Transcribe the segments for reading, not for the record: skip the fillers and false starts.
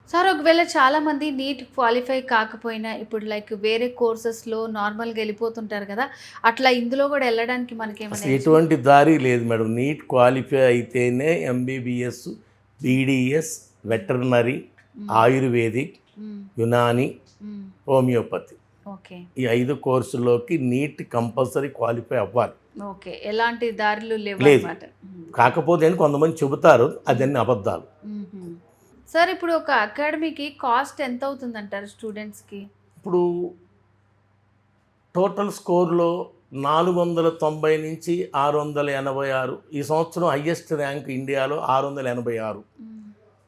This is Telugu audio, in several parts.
సార్ ఒకవేళ చాలామంది నీట్ క్వాలిఫై కాకపోయినా ఇప్పుడు లైక్ వేరే కోర్సెస్‌లో నార్మల్‌గా ఎళ్ళిపోతుంటారు కదా! అట్లా ఇందులో కూడా ఎళ్ళడానికి మనకేమైనా అసలు ఎటువంటి దారి లేదు మేడం. నీట్ క్వాలిఫై అయితేనే ఎంబీబీఎస్, బీడీఎస్, వెటర్నరీ, హ్మ్. ఆయుర్వేదిక్, హ్మ్. యునాని, హ్మ్. Homeopathy okay. ఈ 5 కోర్సుల్లోకి నీట్ కంపల్సరీ క్వాలిఫై అవ్వాలి. ఓకే. ఎలాంటి దారులు లేదు. లేవన్నమాట. హ్మ్. కాకపోతే అని కొంతమంది చెబుతారు. అదన్నీ అబద్ధాలు. హుహు. సార్ ఇప్పుడు ఒక అకాడమీకి కాస్ట్ ఎంతవుతుందంటారు స్టూడెంట్స్‌కి? ఇప్పుడు టోటల్ స్కోర్‌లో 490-686 ఈ సంవత్సరం హైయెస్ట్ ర్యాంక్ ఇండియాలో 686. హ్మ్.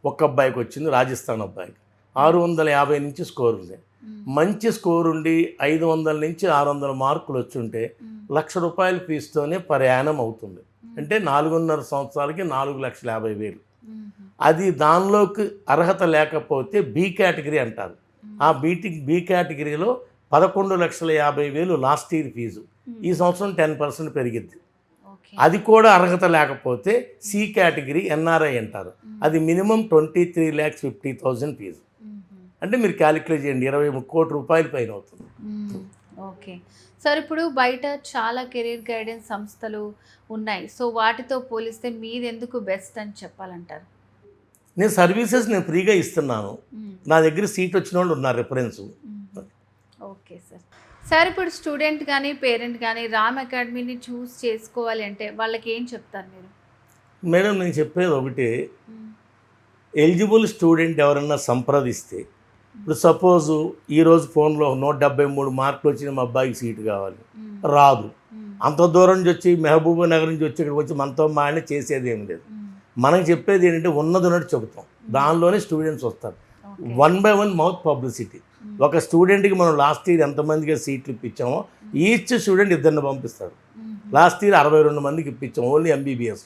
ఒక్క అబ్బాయికి వచ్చింది, రాజస్థాన్ అబ్బాయికి. హ్మ్. 650 నుంచి స్కోర్ ఉంది. హ్మ్. మంచి స్కోర్ ఉండి 500-600 మార్కులు వచ్చుంటే హ్మ్. ₹1,00,000 ఫీజుతోనే పర్ యానం అవుతుంది. హ్మ్. అంటే 4.5 సంవత్సరాలకి 4,50,000. హుహు. అది దానిలోకి అర్హత లేకపోతే బి కేటగిరీ అంటారు. ఆ హ్మ్. బి కేటగిరీలో 11,50,000 లాస్ట్ ఇయర్ ఫీజు. హ్మ్. ఈ సంవత్సరం 10% పెరిగిద్ది. ఓకే. అది కూడా అర్హత లేకపోతే సి కేటగిరీ ఎన్ఆర్ఐ అంటారు. అది మినిమం 23,50,000 ఫీజు. హుహు. అంటే మీరు క్యాలిక్యులేట్ చేయండి, 23 కోట్ల రూపాయల పైన అవుతుంది. హ్మ్. ఓకే. సార్ ఇప్పుడు బయట చాలా కెరీర్ గైడెన్స్ సంస్థలు ఉన్నాయి. సో, వాటితో పోలిస్తే మీదెందుకు బెస్ట్ అని చెప్పాలంటారు? నేను ఫ్రీగా ఇస్తున్నాను. హ్మ్. నా దగ్గర సీట్ వచ్చిన వాళ్ళు ఉన్నారు రిఫరెన్సు. హుహు. Okay sir. సార్ ఇప్పుడు స్టూడెంట్ గానీ, పేరెంట్ గానీ రామ్ అకాడమీని చూజ్ చేసుకోవాలి అంటే వాళ్ళకేం చెప్తారు మీరు? మేడం నేను చెప్పేది ఒకటే, హ్మ్. ఎలిజిబుల్ స్టూడెంట్ ఎవరన్నా సంప్రదిస్తే, ఇప్పుడు సపోజు ఈరోజు ఫోన్లో 173 మార్కులు వచ్చిన మా అబ్బాయికి సీటు కావాలి, హ్మ్. రాదు. హ్మ్. అంత దూరం నుంచి వచ్చి మహబూబ్ నగర్ నుంచి వచ్చి ఇక్కడికి వచ్చి మనతో మాడిని చేసేది ఏం లేదు. హ్మ్. మనం చెప్పేది ఏంటంటే ఉన్నది ఉన్నట్టు చెబుతాం. దానిలోనే స్టూడెంట్స్ వస్తారు. ఓకే. 1 by 1 mouth publicity. హ్మ్. ఒక స్టూడెంట్కి మనం లాస్ట్ ఇయర్ ఎంతమందికి సీట్లు ఇప్పించామో ఈచ్ స్టూడెంట్ ఇద్దరిని పంపిస్తారు. హుహు. లాస్ట్ ఇయర్ 62 మందికి ఇప్పించాం ఓన్లీ ఎంబీబీఎస్.